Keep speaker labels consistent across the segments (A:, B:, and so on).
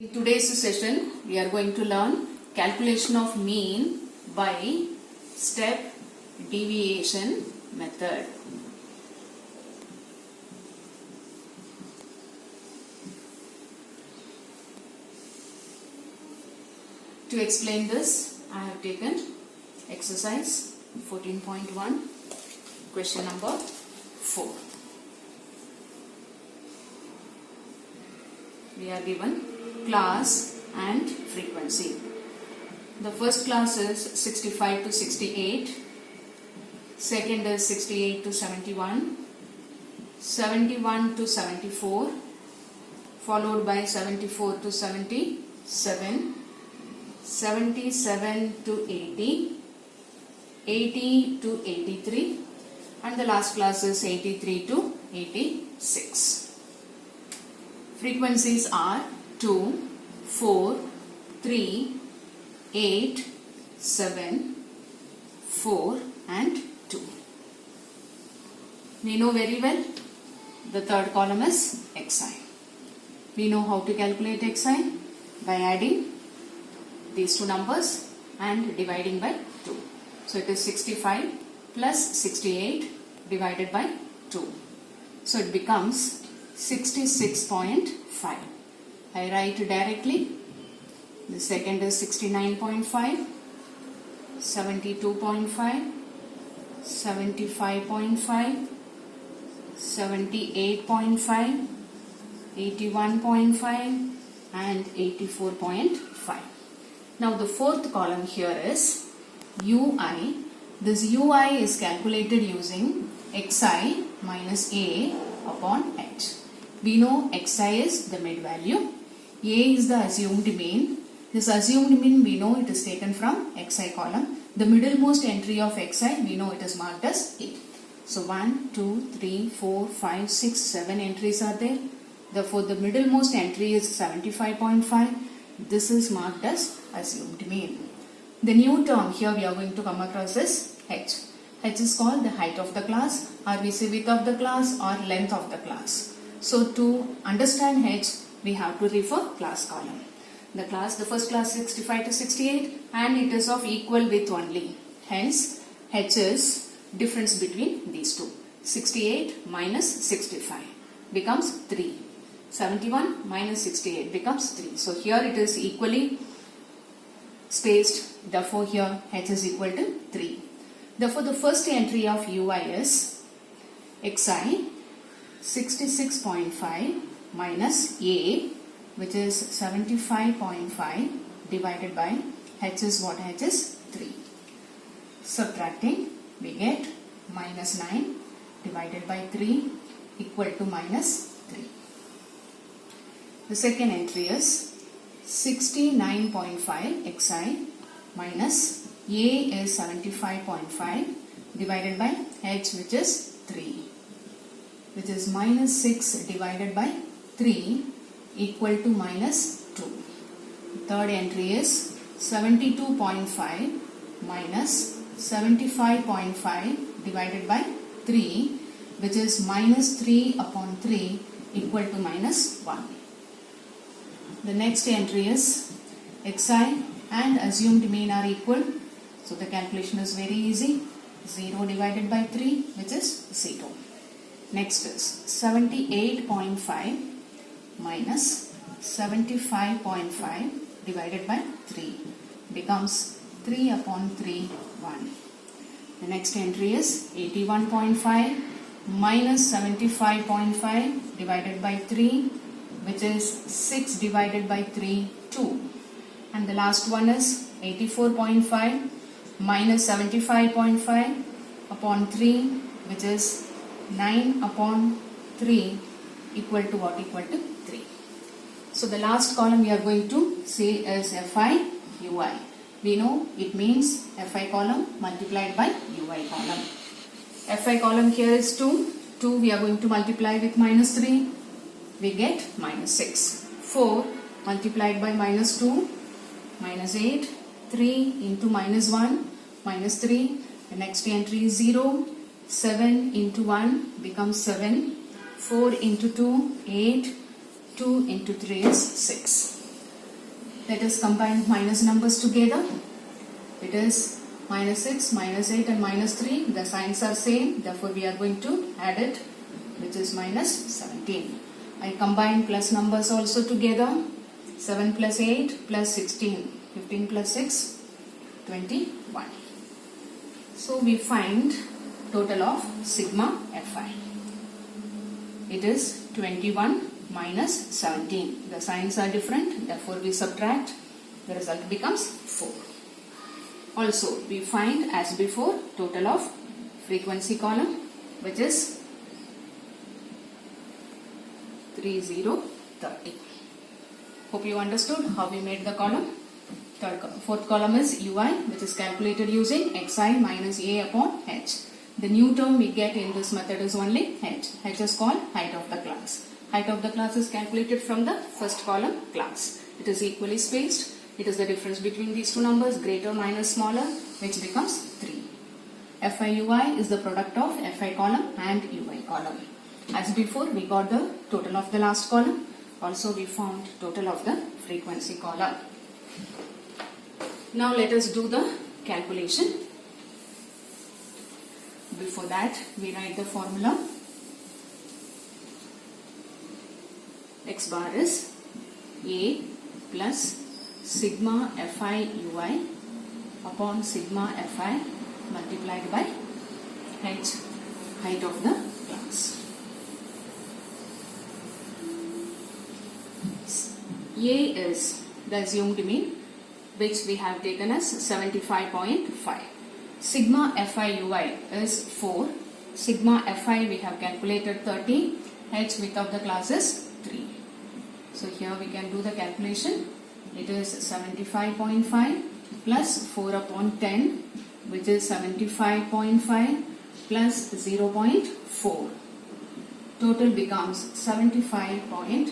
A: In today's session, we are going to learn calculation of mean by step deviation method. To explain this, I have taken exercise 14.1, question number 4. We are given class and frequency. The first class is 65 to 68, second is 68 to 71, 71 to 74, followed by 74 to 77, 77 to 80, 80 to 83, and the last class is 83 to 86. Frequencies are 2, 4, 3, 8, 7, 4 and 2. We know very well the third column is xi. We know how to calculate xi by adding these two numbers and dividing by 2. So it is 65 plus 68 divided by 2. So it becomes 66.5. I write directly. The second is 69.5, 72.5, 75.5, 78.5, 81.5 and 84.5. Now the fourth column here is UI. This UI is calculated using xi minus a upon h. We know xi is the mid value, a is the assumed mean. This assumed mean we know it is taken from xi column. The middlemost entry of xi we know it is marked as 8. So 1, 2, 3, 4, 5, 6, 7 entries are there. Therefore the middlemost entry is 75.5. This is marked as assumed mean. The new term here we are going to come across is h. H is called the height of the class, or we say width of the class or length of the class. So to understand h, we have to refer class column. The first class 65 to 68 and it is of equal width only. Hence h is difference between these two. 68 minus 65 becomes 3. 71 minus 68 becomes 3. So here it is equally spaced. Therefore here h is equal to 3. Therefore the first entry of ui is xi 66.5 minus a, which is 75.5 divided by h is what? H is 3. Subtracting, we get minus 9 divided by 3 equal to minus 3. The second entry is 69.5 xi minus a is 75.5 divided by h, which is 3, which is minus 6 divided by 3 equal to minus 2. Third entry is 72.5 minus 75.5 divided by 3, which is minus 3 upon 3 equal to minus 1. The next entry is xi and assumed mean are equal. So the calculation is very easy. 0 divided by 3, which is 0. Next is 78.5 minus 75.5 divided by 3 becomes 3 upon 3, 1. The next entry is 81.5 minus 75.5 divided by 3, which is 6 divided by 3, 2. And the last one is 84.5 minus 75.5 upon 3, which is 9 upon 3 equal to what? Equal to 3. So the last column we are going to say is fi ui. We know it means fi column multiplied by ui column. Fi column here is 2. 2 we are going to multiply with minus 3. We get minus 6. 4 multiplied by minus 2, minus 8. 3 into minus 1, minus 3. The next entry is 0. 7 into 1 becomes 7. 4 into 2, 8. 2 into 3 is 6. Let us combine minus numbers together. It is minus 6, minus 8 and minus 3. The signs are same. Therefore, we are going to add it, which is minus 17. I combine plus numbers also together. 7 plus 8 plus 16. 15 plus 6, 21. So, we find total of sigma Fi. It is 21 minus 17. The signs are different. Therefore, we subtract. The result becomes 4. Also, we find as before total of frequency column, which is 3030. Hope you understood how we made the column. Fourth column is UI, which is calculated using xi minus a upon h. The new term we get in this method is only h. H is called height of the class. Height of the class is calculated from the first column class. It is equally spaced. It is the difference between these two numbers, greater minus smaller, which becomes 3. Fi UI is the product of Fi column and UI column. As before, we got the total of the last column. Also, we found total of the frequency column. Now, let us do the calculation. Before that, we write the formula. X bar is A plus sigma Fi UI upon sigma Fi multiplied by h, height of the class. A is the assumed mean, which we have taken as 75.5. Sigma Fi UI is 4. Sigma Fi we have calculated 30. H width of the class is 3. So here we can do the calculation. It is 75.5 plus 4 upon 10, which is 75.5 plus 0.4. Total becomes 75.9.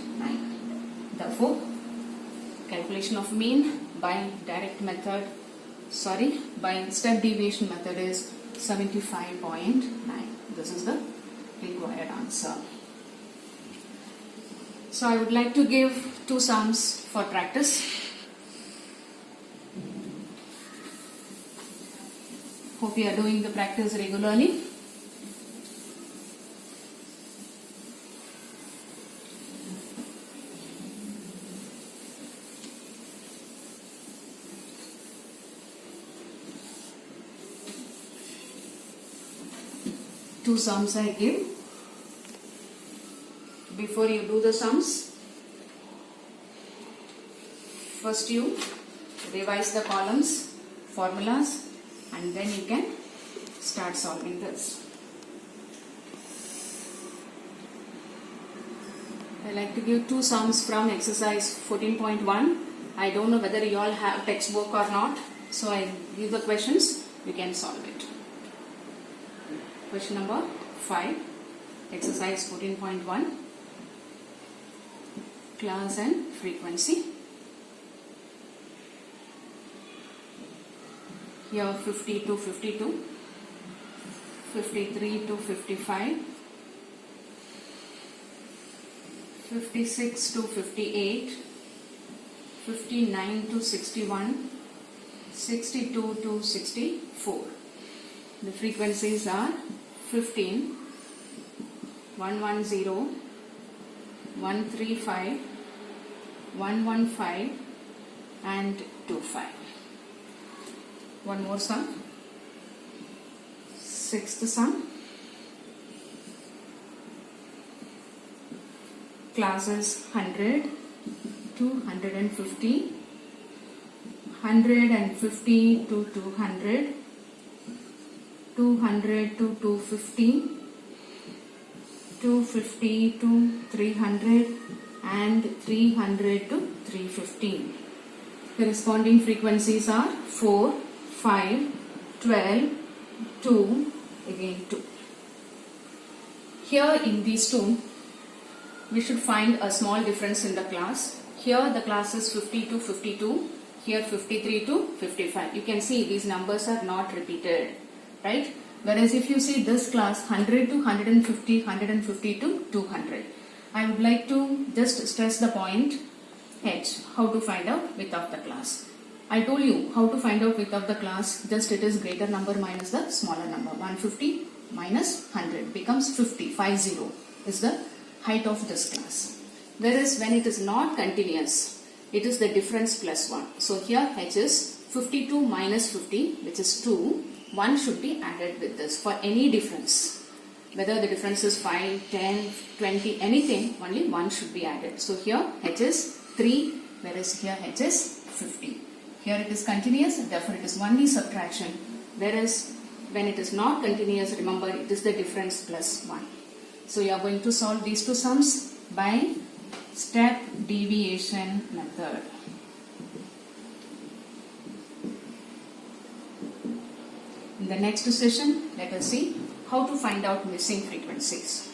A: Therefore, calculation of mean by direct method, by step deviation method is 75.9. This is the required answer. So I would like to give two sums for practice. Hope you are doing the practice regularly. Two sums I give. Before you do the sums, first you revise the columns, formulas, and then you can start solving this. I like to give two sums from exercise 14.1. I don't know whether you all have textbook or not, so I give the questions, you can solve it. Question number 5, exercise 14.1, class and frequency. Here 50 to 52, 53 to 55, 56 to 58, 59 to 61, 62 to 64. The frequencies are 15, 110, 135, 115 and 25. One more sum. Sixth sum. Classes 100 to 150, 150 to 200, 200 to 250, 250 to 300 and 300 to 315. Corresponding frequencies are 4, 5, 12, 2, again 2. Here in these two, we should find a small difference in the class. Here the class is 50 to 52, here 53 to 55. You can see these numbers are not repeated, right? Whereas if you see this class 100 to 150, 150 to 200. I would like to just stress the point. h. How to find out width of the class? I told you how to find out width of the class. Just it is greater number minus the smaller number. 150 minus 100 becomes 50. 50 is the height of this class. Whereas when it is not continuous, it is the difference plus 1. So here h is 52 minus 50, which is 2. 1 should be added with this for any difference. Whether the difference is 5, 10, 20, anything, only 1 should be added. So here h is 3, whereas here h is 50. Here it is continuous, therefore it is only subtraction. Whereas when it is not continuous, remember it is the difference plus 1. So you are going to solve these two sums by step deviation method. In the next session, let us see how to find out missing frequencies.